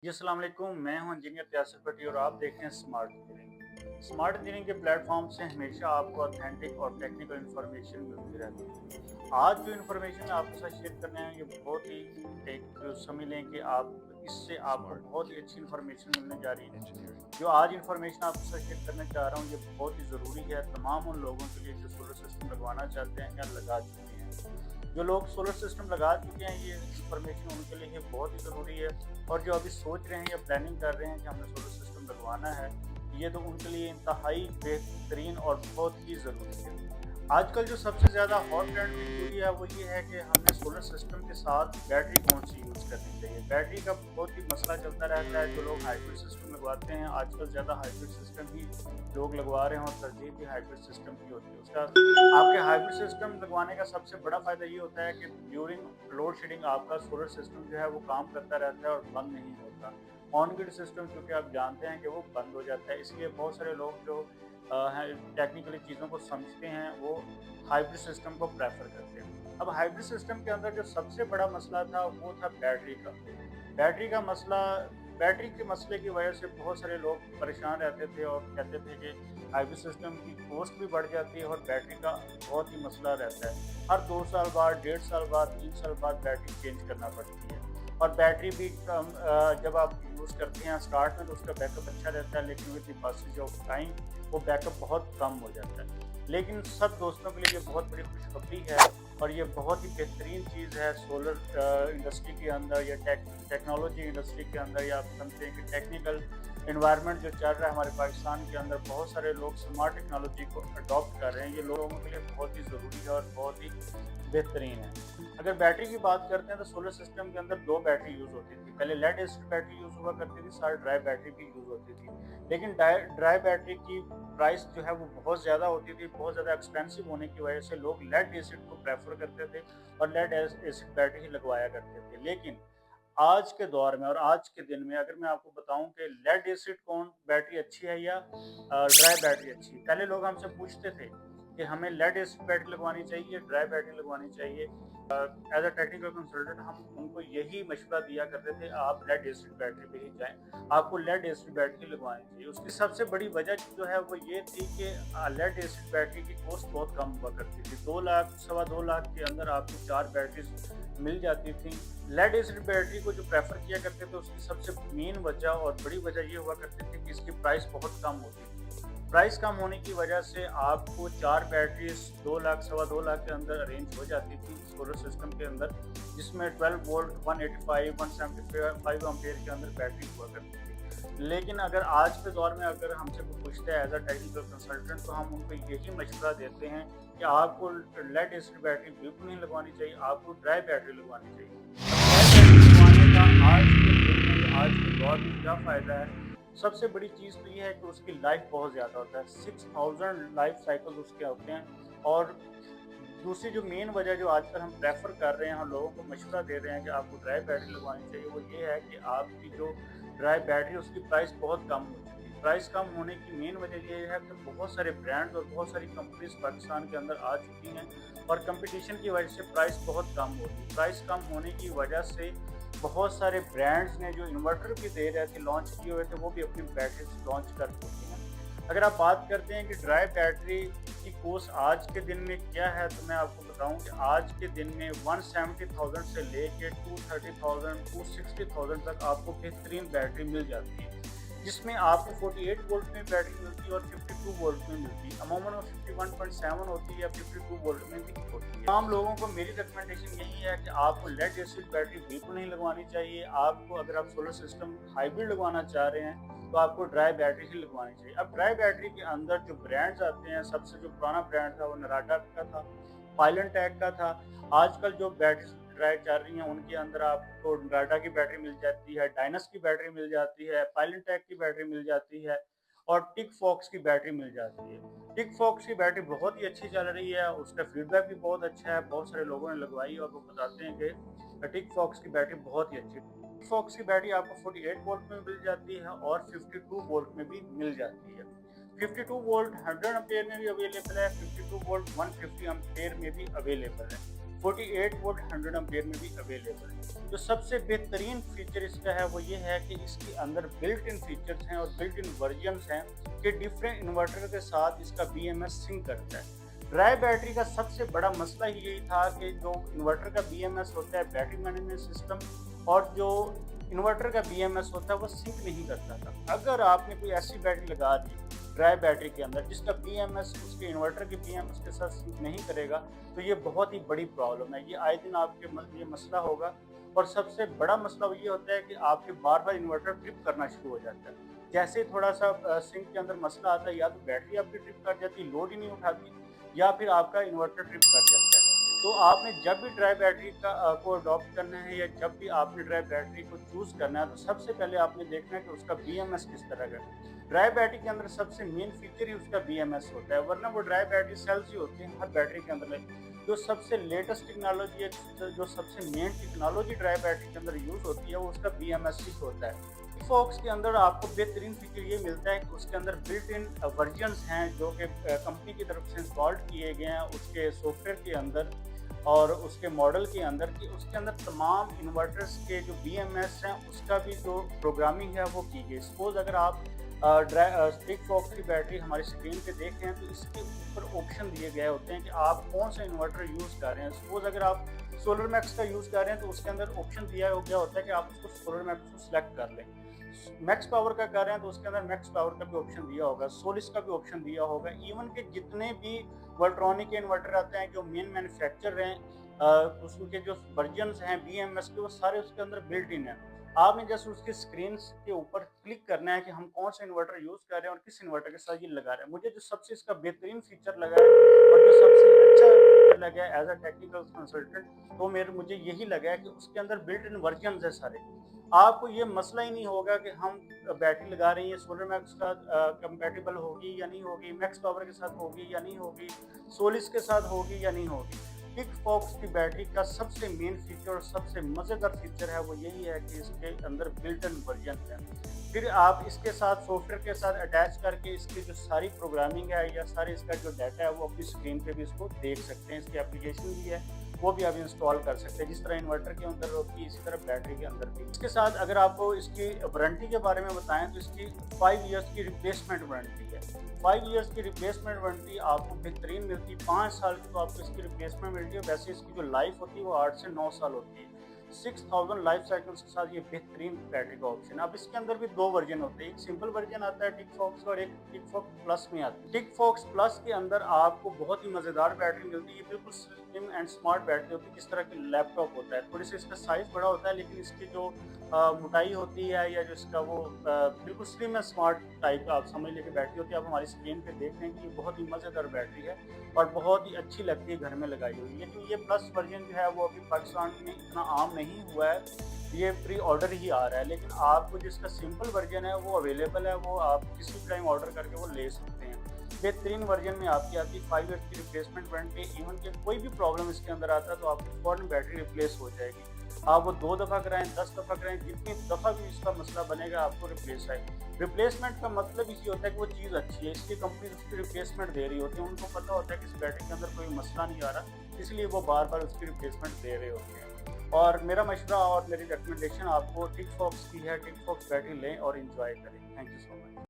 जी, अस्सलाम वालेकुम। मैं हूं इंजीनियर त्यासिर भट्टी और आप देख रहे हैं स्मार्ट इंजीनियरिंग। स्मार्ट इंजीनियरिंग के प्लेटफॉर्म से हमेशा आपको ऑथेंटिक और टेक्निकल इन्फॉर्मेशन मिलती रहती है। आज जो इन्फॉर्मेशन मैं आपके साथ शेयर करने हैं ये बहुत ही एक समझ लें कि आप इससे आपको Smart बहुत ही अच्छी इन्फॉर्मेशन मिलने जा रही है। engineering. जो आज इन्फॉर्मेशन आपके साथ शेयर करना चाह रहा हूँ ये बहुत ही ज़रूरी है तमाम उन लोगों के लिए जो सोलर सिस्टम लगवाना चाहते हैं या लगा चुके हैं। जो लोग सोलर सिस्टम लगा चुके हैं ये इन्फॉर्मेशन उनके लिए ये बहुत ही ज़रूरी है। और जो अभी सोच रहे हैं या प्लानिंग कर रहे हैं कि हमने सोलर सिस्टम लगवाना है, ये तो उनके लिए इंतहाई बेहतरीन और बहुत ही ज़रूरी है। आजकल जो सबसे ज़्यादा हॉट ट्रेंड में हुई है वो ये है कि हमने सोलर सिस्टम के साथ बैटरी कौन सी यूज़ करनी चाहिए। बैटरी का बहुत ही मसला चलता रहता है। जो लोग हाइब्रिड सिस्टम लगवाते हैं आजकल ज़्यादा हाइब्रिड सिस्टम ही लोग लगवा रहे हैं और तरजीह भी हाइब्रिड सिस्टम की होती है। उसका आपके हाइब्रिड सिस्टम लगवाने का सबसे बड़ा फ़ायदा ये होता है कि ड्यूरिंग लोड शेडिंग आपका सोलर सिस्टम जो है वो काम करता रहता है और बंद नहीं होता। ऑन ग्रिड सिस्टम चूँकि आप जानते हैं कि वो बंद हो जाता है, इसलिए बहुत सारे लोग जो हैं टेक्निकली चीज़ों को समझते हैं वो हाइब्रिड सिस्टम को प्रेफ़र करते हैं। अब हाइब्रिड सिस्टम के अंदर जो सबसे बड़ा मसला था वो था बैटरी का। बैटरी का मसला बैटरी के मसले की वजह से बहुत सारे लोग परेशान रहते थे और कहते थे कि हाइब्रिड सिस्टम की कॉस्ट भी बढ़ जाती है और बैटरी का बहुत ही मसला रहता है। हर 2 साल बाद, 1.5 साल बाद, 3 साल बाद बैटरी चेंज करना पड़ती है। और बैटरी भी जब आप यूज़ करते हैं स्टार्ट में तो उसका बैकअप अच्छा रहता है, लेकिन with the passage of time वो बैकअप बहुत कम हो जाता है। लेकिन सब दोस्तों के लिए ये बहुत बड़ी खुशखबरी है और ये बहुत ही बेहतरीन चीज़ है सोलर इंडस्ट्री के अंदर या टेक्नोलॉजी इंडस्ट्री के अंदर, या आप समझते हैं कि टेक्निकल एनवायरनमेंट जो चल रहा है हमारे पाकिस्तान के अंदर, बहुत सारे लोग स्मार्ट टेक्नोलॉजी को अडॉप्ट कर रहे हैं। ये लोगों के लिए बहुत ही ज़रूरी है और बहुत ही बेहतरीन है। अगर बैटरी की बात करते हैं तो सोलर सिस्टम के अंदर 2 बैटरी यूज़ होती थी। पहले लेड एसिड बैटरी यूज़ हुआ करती थी, साथ ड्राई बैटरी भी यूज़ होती थी। लेकिन ड्राई बैटरी की प्राइस जो है वो बहुत ज़्यादा होती थी, बहुत ज़्यादा एक्सपेंसिव होने की वजह से लोग लेड एसिड को प्रेफ़र करते थे और लेड एसिड बैटरी ही लगवाया करते थे। लेकिन आज के दौर में और आज के दिन में अगर मैं आपको बताऊं कि लेड एसिड कौन बैटरी अच्छी है या ड्राई बैटरी अच्छी है, पहले लोग हमसे पूछते थे कि हमें लेड एसिड बैटरी लगवानी चाहिए, ड्राई बैटरी लगवानी चाहिए। एज अ टेक्निकल कंसल्टेंट हम उनको यही मशवरा दिया करते थे, आप लेड एसिड बैटरी पे ही जाएं, आपको लेड एसिड बैटरी लगवानी चाहिए। उसकी सबसे बड़ी वजह जो है वो ये थी कि लेड एसिड बैटरी की कॉस्ट बहुत कम हुआ करती थी। 2 लाख, सवा 2 लाख के अंदर आपको 4 बैटरीज मिल जाती थी। लेड एसिड बैटरी को जो प्रेफर किया करते थे उसकी सबसे मेन वजह और बड़ी वजह ये हुआ करती थी कि इसकी प्राइस बहुत कम होती थी। प्राइस कम होने की वजह से आपको 4 बैटरीज 2 लाख, सवा 2 लाख के अंदर अरेंज हो जाती थी सोलर सिस्टम के अंदर, जिसमें 12 वोल्ट 185 175 एम्पेयर के अंदर बैटरी हुआ करती थी। लेकिन अगर आज के दौर में अगर हमसे कोई पूछता है एज अ टेक्निकल कंसल्टेंट तो हम उनको यही मशवरा देते हैं कि आपको लेड एसिड बैटरी बिल्कुल नहीं लगवानी चाहिए, आपको ड्राई बैटरी लगवानी चाहिए। अब ड्राई बैटरी लगवाने का आज के दिन में, आज के दौर में क्या फ़ायदा है? सबसे बड़ी चीज़ तो ये है कि उसकी लाइफ बहुत ज़्यादा होता है, 6000 लाइफ साइकिल उसके होते हैं। और दूसरी जो मेन वजह जो आजकल हम प्रेफ़र कर रहे हैं और लोगों को मशवरा दे रहे हैं कि आपको ड्राई बैटरी लगवानी चाहिए, वो ये है कि आपकी जो ड्राई बैटरी है उसकी प्राइस बहुत कम हो चुकी है। प्राइस कम होने की मेन वजह ये है कि बहुत सारे ब्रांड्स और बहुत सारी कंपनीज़ पाकिस्तान के अंदर आ चुकी हैं और कंपटीशन की वजह से प्राइस बहुत कम होगी। प्राइस कम होने की वजह से बहुत सारे ब्रांड्स ने जो इन्वर्टर भी दे रहे थे, लॉन्च किए हुए थे, वो भी अपनी बैटरीज लॉन्च कर चुके हैं। अगर आप बात करते हैं कि ड्राई बैटरी की कॉस्ट आज के दिन में क्या है, तो मैं आपको बताऊं कि आज के दिन में 170,000 से लेके 230,000 260,000 तक आपको बेहतरीन बैटरी मिल जाती है, जिसमें आपको 48 वोल्ट में बैटरी मिलती है और 52 वोल्ट में मिलती है। अमूमन वो 51.7 होती है या 52 वोल्ट में भी होती है। तमाम लोगों को मेरी रिकमेंडेशन यही है कि आपको लेड एसिड बैटरी बिल्कुल नहीं लगवानी चाहिए। आपको अगर आप सोलर सिस्टम हाइब्रिड लगवाना चाह रहे हैं तो आपको ड्राई बैटरी ही लगवानी चाहिए। अब ड्राई बैटरी के अंदर जो ब्रांड्स आते हैं, सबसे जो पुराना ब्रांड था वो नराटा का था, पाइलनटेक का था। आजकल जो बैटरी ड्राई चल रही हैं उनके अंदर आपको नराटा की बैटरी मिल जाती है, डायनस की बैटरी मिल जाती है, पाइलनटेक की बैटरी मिल जाती है और टिक फॉक्स की बैटरी मिल जाती है। टिक फॉक्स की बैटरी बहुत ही अच्छी चल रही है, उसका फीडबैक भी बहुत अच्छा है, बहुत सारे लोगों ने लगवाई और वो बताते हैं कि टिक फॉक्स की बैटरी बहुत ही अच्छी है। टिक फॉक्स की बैटरी आपको 48 वोल्ट में मिल जाती है और 52 वोल्ट में भी मिल जाती है। 52 वोल्ट 100 एम्पेयर में भी अवेलेबल है, 52 वोल्ट 150 एम्पेयर में भी अवेलेबल है। 48 वोल्ट 100 एम्पियर में भी अवेलेबल है। जो सबसे बेहतरीन फीचर इसका है वो ये है कि इसके अंदर बिल्ट इन फीचर्स हैं और बिल्ट इन वर्जन्स हैं कि डिफरेंट इन्वर्टर के साथ इसका BMS सिंक करता है। ड्राई बैटरी का सबसे बड़ा मसला ही यही था कि जो इन्वर्टर का BMS होता है, बैटरी मैनेजमेंट सिस्टम, और जो इन्वर्टर का BMS होता है वो सिंक नहीं करता था। अगर आपने कोई ऐसी बैटरी लगा दी ड्राई बैटरी के अंदर जिसका BMS उसके इन्वर्टर के BMS के साथ सिंक नहीं करेगा, तो ये बहुत ही बड़ी प्रॉब्लम है। ये आए दिन आपके ये मसला होगा। और सबसे बड़ा मसला ये होता है कि आपके बार बार इन्वर्टर ट्रिप करना शुरू हो जाता है। जैसे थोड़ा सा सिंक के अंदर मसला आता है, या तो बैटरी आपकी ट्रिप कर जाती है, लोड ही नहीं उठाती, या फिर आपका इन्वर्टर ट्रिप कर जाता है। तो आपने जब भी ड्राई बैटरी को अडॉप्ट करना है, या जब भी आपने ड्राई बैटरी को चूज़ करना है, तो सबसे पहले आपने देखना है कि उसका BMS किस तरह का है। ड्राई बैटरी के अंदर सबसे मेन फीचर ही उसका BMS होता है, वरना वो ड्राई बैटरी सेल्स ही होती हैं हर बैटरी के अंदर में। जो सबसे लेटेस्ट टेक्नोलॉजी है, जो सबसे मेन टेक्नोलॉजी ड्राई बैटरी के अंदर यूज़ होती है, वो उसका BMS ही होता है। फॉक्स के अंदर आपको बेहतरीन फीचर ये मिलता है कि उसके अंदर बिल्ट इन वर्जन्स हैं जो कि कंपनी की तरफ से इंस्टॉल्ड किए गए हैं उसके सॉफ्टवेयर के अंदर और उसके मॉडल के अंदर, कि उसके अंदर तमाम इन्वर्टर्स के जो BMS हैं उसका भी जो प्रोग्रामिंग है वो की गई। सपोज अगर आप स्टिक फॉक्स की बैटरी हमारी स्क्रीन पे देख रहे हैं, तो इसके ऊपर ऑप्शन दिए गए होते हैं कि आप कौन सा इन्वर्टर यूज़ कर रहे हैं। सपोज अगर आप सोलर मैक्स का यूज़ कर रहे हैं, तो उसके अंदर ऑप्शन दिया गया होता है कि आप उसको सोलर मैक्स को सिलेक्ट कर लें। मैक्स पावर का कर रहे हैं तो उसके अंदर मैक्स पावर का भी ऑप्शन दिया होगा, सोलिस का भी ऑप्शन दिया होगा। इवन के जितने भी वोल्ट्रॉनिक के इन्वर्टर आते हैं जो मेन मैन्युफैक्चरर हैं, उसके जो वर्जन्स हैं BMS के, वो सारे उसके अंदर बिल्ट इन है। आपने जैसे उसकी स्क्रीन के ऊपर क्लिक करना है कि हम कौन सा इन्वर्टर यूज़ कर रहे हैं और किस इन्वर्टर के साथ ये लगा रहे हैं। मुझे जो सबसे इसका बेहतरीन फीचर लगा है और जो सबसे अच्छा फीचर लगा है एज अ टेक्निकल कंसल्टेंट, तो मुझे यही लगा है कि उसके अंदर बिल्ट इन वर्जन्स है सारे। आपको ये मसला ही नहीं होगा कि हम बैटरी लगा रहे हैं सोलर मैक्स का कंपैटिबल होगी या नहीं होगी, मैक्स पावर के साथ होगी या नहीं होगी, सोलिस के साथ होगी या नहीं होगी। टिक फॉक्स की बैटरी का सबसे मेन फीचर और सबसे मज़ेदार फीचर है वो यही है कि इसके अंदर बिल्ट इन वर्जन है। फिर आप इसके साथ सॉफ्टवेयर के साथ अटैच करके इसकी जो सारी प्रोग्रामिंग है या सारे इसका जो डाटा है वो अपनी स्क्रीन पे भी इसको देख सकते हैं। इसकी एप्लीकेशन भी है वो भी आप इंस्टॉल कर सकते हैं, जिस तरह इन्वर्टर के अंदर होती है इसी तरह बैटरी के अंदर भी। इसके साथ अगर आपको इसकी वारंटी के बारे में बताएं तो इसकी 5 इयर्स की रिप्लेसमेंट वारंटी है। 5 इयर्स की रिप्लेसमेंट वारंटी आपको बेहतरीन मिलती है। 5 साल की तो आपको इसकी रिप्लेसमेंट मिलती है। वैसे इसकी जो लाइफ होती है वो 8 से 9 साल होती है। 6000 लाइफ साइकिल्स के साथ ये बेहतरीन बैटरी का ऑप्शन है। अब इसके अंदर भी 2 वर्जन होते हैं, एक सिंपल वर्जन आता है टिक फॉक्स और एक टिक फॉक्स प्लस में आता है। टिक फॉक्स प्लस के अंदर आपको बहुत ही मज़ेदार बैटरी मिलती है। बिल्कुल स्लिम एंड स्मार्ट बैटरी होती है, जिस तरह की लैपटॉप होता है। थोड़ी सी इसका साइज़ बड़ा होता है, लेकिन इसकी जो मोटाई होती है या जो इसका वो बिल्कुल स्लिम एंड स्मार्ट टाइप आप समझ लीजिए बैटरी होती है। आप हमारी स्क्रीन पे देख रहे हैं कि ये बहुत ही मज़ेदार बैटरी है और बहुत ही अच्छी लगती है घर में लगाई हुई। लेकिन ये प्लस वर्जन जो है वो अभी पाकिस्तान में इतना आम नहीं हुआ है, ये प्री ऑर्डर ही आ रहा है। लेकिन आपको जिसका सिंपल वर्जन है वो अवेलेबल है, वो आप किसी टाइम ऑर्डर करके वो ले सकते हैं। बेहतरीन वर्जन में आपकी आती है 5 ईयर की रिप्लेसमेंट वारंटी। इवन के कोई भी प्रॉब्लम इसके अंदर आता है तो आपकी फौरन बैटरी रिप्लेस हो जाएगी। आप वो 2 दफ़ा कराएं, 10 दफ़ा कराएं, जितनी दफ़ा भी इसका मसला बनेगा आपको रिप्लेस आए। रिप्लेसमेंट का मतलब इसी होता है कि वो चीज़ अच्छी है, इसलिए कंपनी उसकी रिप्लेसमेंट दे रही होती है। उनको पता होता है कि इस बैटरी के अंदर कोई मसला नहीं आ रहा, इसलिए वो बार बार उसकी रिप्लेसमेंट दे रहे होते हैं। और मेरा मशवरा और मेरी रिकमेंडेशन आपको टिक फॉक्स की है। टिक फॉक्स बैटरी लें और इंजॉय करें। Thank you so much.